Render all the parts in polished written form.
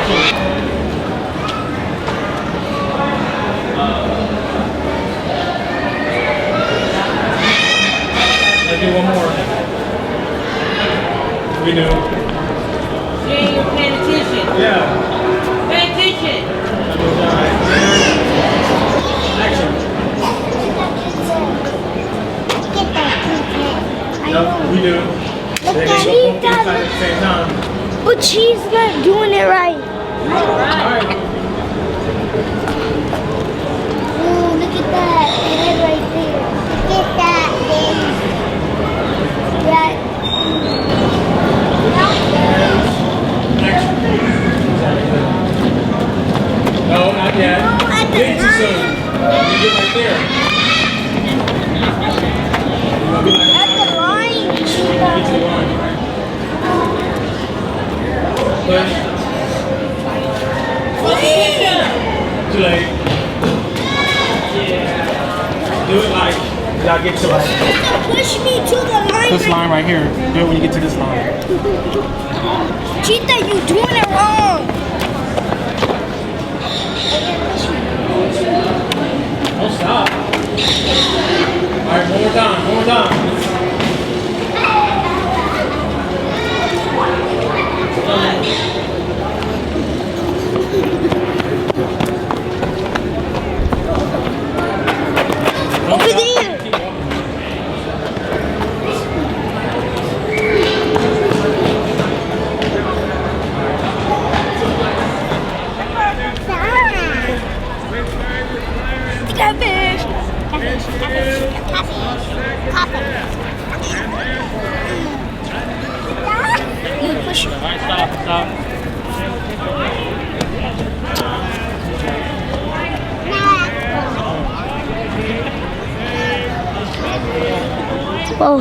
Let's do one more. We do. Yeah, you're paying attention. Yeah. Pay attention. Action. Get that pizza. I Yep, know. we do. Look They at can go he both inside at the same time. But she's not doing it right. Alright. Oh, look at that head right there. Look at that thing. That. No, not yet. No, at the Way too time. soon. You get right there. You gonna be like, At the line, get to the Cheetah. line. Push. Too late. Do it like, you gotta get to like Push me to the line. this line right here. Do it when you get to this line. Cheetah, you doing it wrong. Don't stop. Alright, one more time, one more time. Over there. Catfish. Push. Alright, stop. Oh.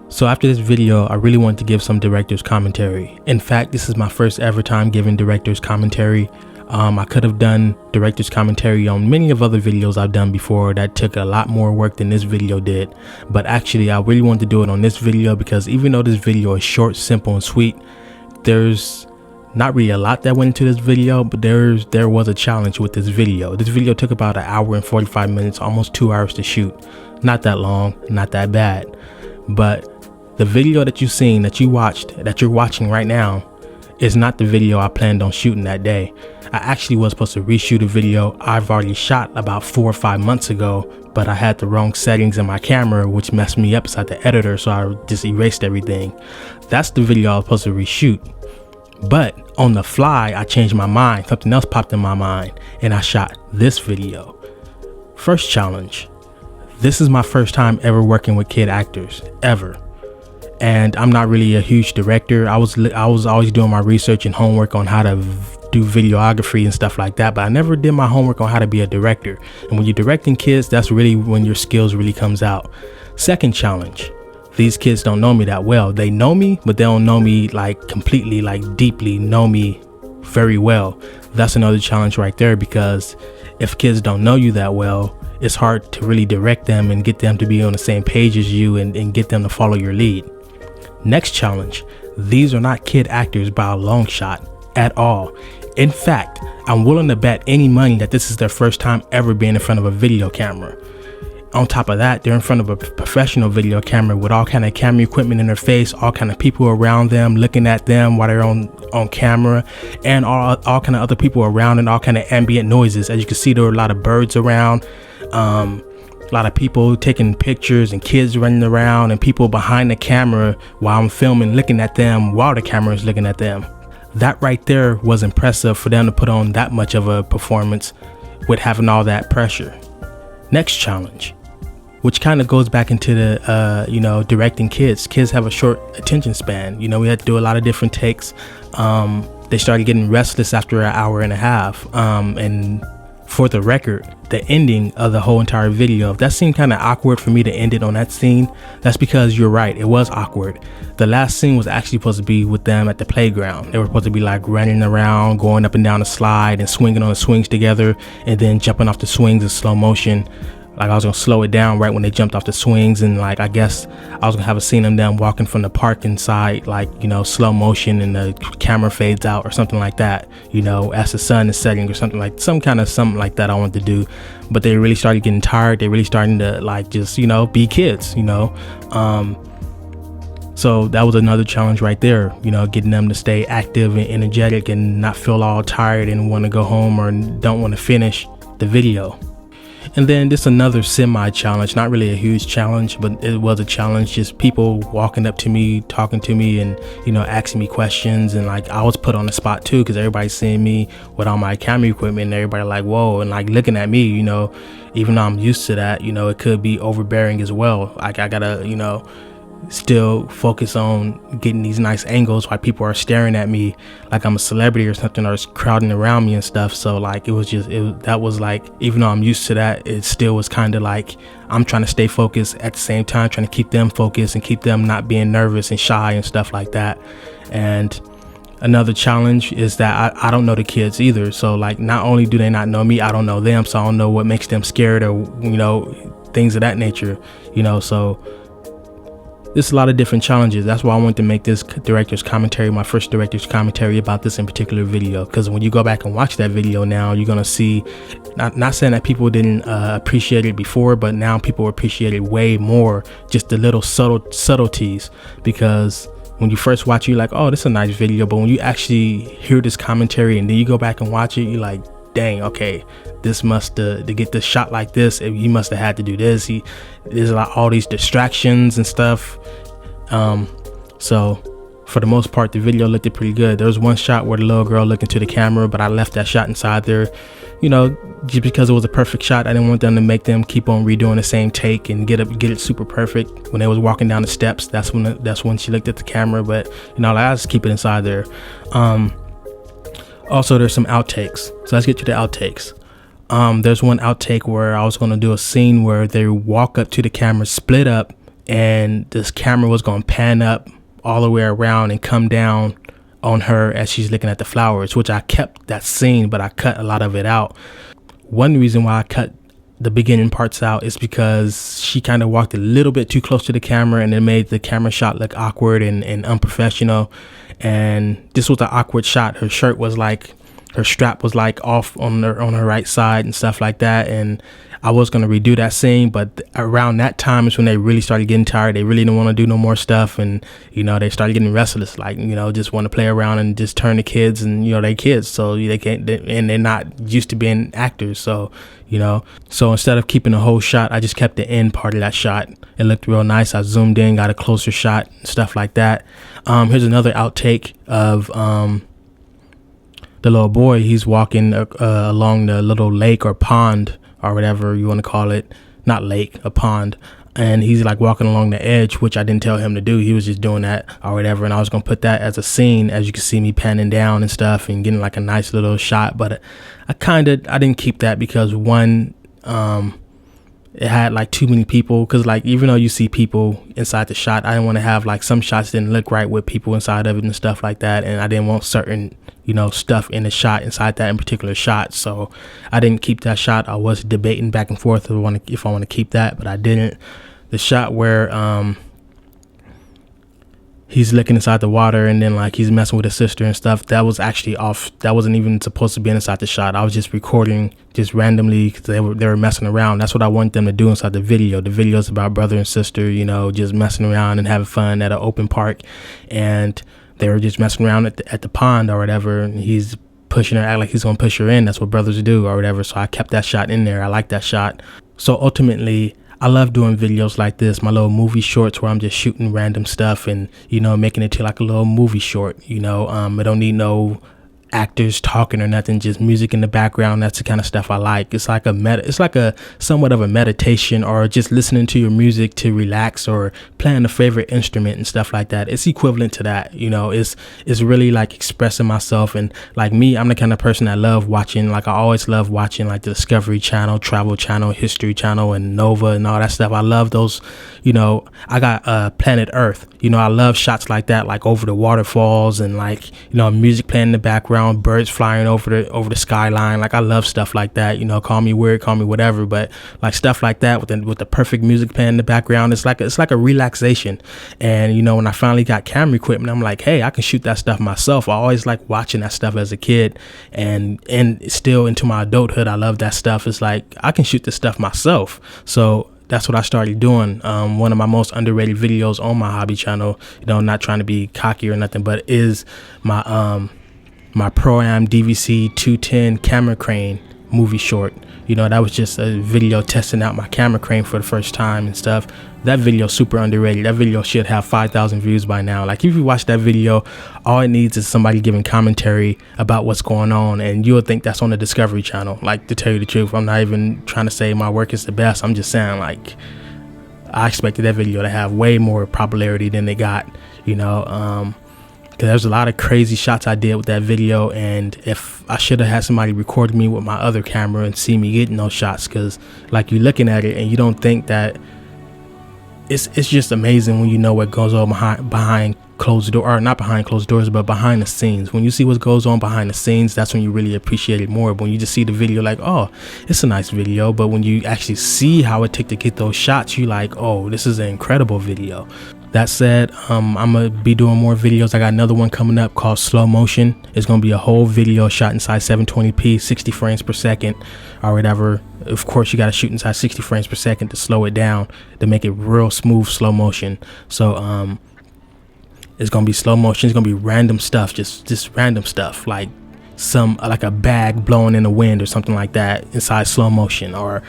So after this video, I really want to give some director's commentary. In fact, this is my first ever time giving director's commentary. I could have done director's commentary on many of other videos I've done before that took a lot more work than this video did. But actually, I really want to do it on this video because even though this video is short, simple, and sweet, there's not really a lot that went into this video, but there was a challenge with this video. This video took about 1 hour and 45 minutes, almost 2 hours to shoot. Not that long, not that bad. But the video that you've seen, that you watched, that you're watching right now, is not the video I planned on shooting that day. I actually was supposed to reshoot a video I've already shot about 4 or 5 months ago, but I had the wrong settings in my camera, which messed me up inside the editor, so I just erased everything. That's the video I was supposed to reshoot. But on the fly, I changed my mind. Something else popped in my mind, and I shot this video. First challenge. This is my first time ever working with kid actors, ever. And I'm not really a huge director. I was always doing my research and homework on how to do videography and stuff like that, but I never did my homework on how to be a director. And when you're directing kids, that's really when your skills really comes out. Second challenge. These kids don't know me that well. They know me, but they don't know me like completely, like deeply know me very well. That's another challenge right there, because if kids don't know you that well, it's hard to really direct them and get them to be on the same page as you and get them to follow your lead. Next challenge. These are not kid actors by a long shot at all. In fact, I'm willing to bet any money that this is their first time ever being in front of a video camera. On top of that, they're in front of a professional video camera with all kind of camera equipment in their face, all kind of people around them looking at them while they're on camera, and all kind of other people around and all kind of ambient noises. As you can see, there are a lot of birds around, a lot of people taking pictures and kids running around and people behind the camera while I'm filming looking at them while the camera is looking at them. That right there was impressive for them to put on that much of a performance with having all that pressure. Next challenge, which kind of goes back into the directing kids. Kids have a short attention span. We had to do a lot of different takes. They started getting restless after 1.5 hours, and for the record, the ending of the whole entire video, that seemed kind of awkward for me to end it on that scene. That's because you're right, it was awkward. The last scene was actually supposed to be with them at the playground. They were supposed to be like running around, going up and down the slide and swinging on the swings together, and then jumping off the swings in slow motion. Like I was gonna slow it down right when they jumped off the swings, and like I guess I was gonna have a scene of them walking from the park inside, like, you know, slow motion, and the camera fades out or something like that, you know, as the sun is setting or something like something like that I wanted to do. But they really started getting tired. They really starting to like just, you know, be kids, you know. So that was another challenge right there, you know, getting them to stay active and energetic and not feel all tired and want to go home or don't want to finish the video. And then this another semi challenge, not really a huge challenge, but it was a challenge. Just people walking up to me, talking to me, and, you know, asking me questions. And like I was put on the spot too, because everybody's seeing me with all my camera equipment, and everybody like, whoa, and like looking at me, you know, even though I'm used to that, you know, it could be overbearing as well. Like I gotta, you know, still focus on getting these nice angles while people are staring at me like I'm a celebrity or something, or crowding around me and stuff. So like that was like, even though I'm used to that, it still was kind of like I'm trying to stay focused at the same time, trying to keep them focused and keep them not being nervous and shy and stuff like that. And another challenge is that I don't know the kids either. So like, not only do they not know me, I don't know them, so I don't know what makes them scared or, you know, things of that nature, you know. So there's a lot of different challenges. That's why I wanted to make this director's commentary, my first director's commentary about this in particular video, because when you go back and watch that video now, you're gonna see, not saying that people didn't appreciate it before, but now people appreciate it way more, just the little subtleties. Because when you first watch it, you're like, oh, this is a nice video, but when you actually hear this commentary and then you go back and watch it, you're like, dang, okay, this must to get this shot like this, he must have had to do this. There's like all these distractions and stuff. So for the most part, the video looked pretty good. There was one shot where the little girl looked into the camera, but I left that shot inside there, you know, just because it was a perfect shot. I didn't want them to make them keep on redoing the same take and get it super perfect. When they was walking down the steps, that's when she looked at the camera. But, you know, like, I just keep it inside there. Also, there's some outtakes. So let's get to the outtakes. There's one outtake where I was going to do a scene where they walk up to the camera, split up, and this camera was going to pan up all the way around and come down on her as she's looking at the flowers, which I kept that scene, but I cut a lot of it out. One reason why I cut the beginning parts out is because she kind of walked a little bit too close to the camera, and it made the camera shot look awkward and unprofessional. And this was an awkward shot. Her shirt was like, her strap was like off on her right side and stuff like that. And I was going to redo that scene, but around that time is when they really started getting tired. They really didn't want to do no more stuff. And, you know, they started getting restless, like, you know, just want to play around and just turn the kids, and, you know, they kids. So they can't, and they're not used to being actors. So, you know, so instead of keeping the whole shot, I just kept the end part of that shot. It looked real nice. I zoomed in, got a closer shot, stuff like that. Here's another outtake of the little boy. He's walking along the little lake or pond or whatever you want to call it. Not lake, a pond. And he's like walking along the edge, which I didn't tell him to do. He was just doing that or whatever. And I was going to put that as a scene, as you can see me panning down and stuff and getting like a nice little shot. But I didn't keep that because one, it had like too many people, because like, even though you see people inside the shot, I didn't want to have like, some shots didn't look right with people inside of it and stuff like that. And I didn't want certain, you know, stuff in the shot inside that in particular shot. So I didn't keep that shot. I was debating back and forth if I want to keep that, but I didn't. The shot where he's looking inside the water and then like he's messing with his sister and stuff, that was actually off. That wasn't even supposed to be inside the shot. I was just recording just randomly because they were messing around. That's what I want them to do inside the video. The video is about brother and sister, you know, just messing around and having fun at an open park. And they were just messing around at the pond or whatever. And he's pushing her, act like he's gonna push her in. That's what brothers do or whatever. So I kept that shot in there. I like that shot. So ultimately, I love doing videos like this, my little movie shorts where I'm just shooting random stuff and, you know, making it to like a little movie short, you know. I don't need no actors talking or nothing, just music in the background. That's the kind of stuff I like. It's like a somewhat of a meditation, or just listening to your music to relax, or playing a favorite instrument and stuff like that. It's equivalent to that, you know. It's really like expressing myself. And like me, I'm the kind of person that love watching, like I always love watching like the Discovery Channel, Travel Channel, History Channel, and Nova and all that stuff. I love those, you know. I got Planet Earth, you know. I love shots like that, like over the waterfalls and like, you know, music playing in the background background, birds flying over the skyline. Like, I love stuff like that, you know. Call me weird, call me whatever, but like stuff like that with the perfect music playing in the background, it's like a relaxation. And you know, when I finally got camera equipment, I'm like, hey, I can shoot that stuff myself. I always like watching that stuff as a kid, and still into my adulthood, I love that stuff. It's like I can shoot this stuff myself. So that's what I started doing. One of my most underrated videos on my hobby channel, you know, not trying to be cocky or nothing, but is my my Pro-Am DVC 210 camera crane movie short. You know, that was just a video testing out my camera crane for the first time and stuff. That video super underrated. That video should have 5,000 views by now. Like, if you watch that video, all it needs is somebody giving commentary about what's going on, and you'll think that's on the Discovery Channel. Like, to tell you the truth, I'm not even trying to say my work is the best. I'm just saying, like, I expected that video to have way more popularity than they got, you know. Because there's a lot of crazy shots I did with that video, and if I should have had somebody record me with my other camera and see me getting those shots, because like, you're looking at it and you don't think that it's just amazing when you know what goes on behind closed door, or not behind closed doors, but behind the scenes. When you see what goes on behind the scenes, that's when you really appreciate it more. But when you just see the video, like, oh, it's a nice video, but when you actually see how it took to get those shots, you like, oh, this is an incredible video. That said, I'm gonna be doing more videos. I got another one coming up called Slow Motion. It's gonna be a whole video shot inside 720p, 60 frames per second, or whatever. Of course, you gotta shoot inside 60 frames per second to slow it down, to make it real smooth slow motion. So it's gonna be slow motion. It's gonna be random stuff, just random stuff, like a bag blowing in the wind or something like that inside slow motion, or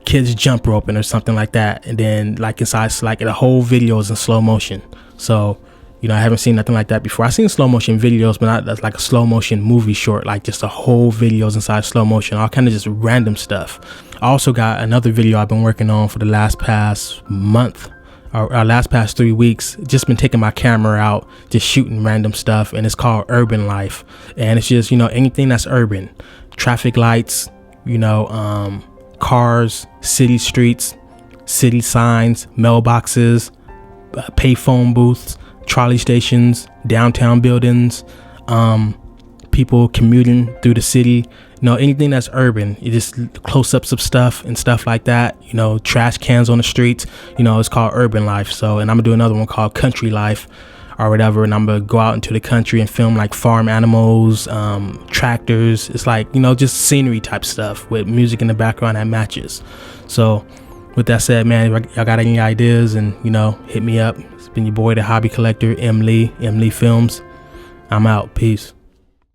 kids jump roping or something like that, and then like inside, like the whole video is in slow motion. So, you know, I haven't seen nothing like that before. I've seen slow motion videos, but not like a slow motion movie short, like just a whole videos inside slow motion, all kind of just random stuff. I also got another video I've been working on for the last past month, or last past 3 weeks. Just been taking my camera out, just shooting random stuff, and it's called Urban Life. And it's just, you know, anything that's urban, traffic lights, you know, cars, city streets, city signs, mailboxes, payphone booths, trolley stations, downtown buildings, people commuting through the city, you know, anything that's urban. You just close-ups of stuff and stuff like that, you know, trash cans on the streets, you know. It's called Urban Life. So, and I'm gonna do another one called Country Life or whatever, and I'm gonna go out into the country and film like farm animals, tractors. It's like, you know, just scenery type stuff with music in the background that matches. So with that said, man, if y'all got any ideas, and you know, hit me up. It's been your boy, the Hobby Collector, M Lee Films. I'm out. Peace.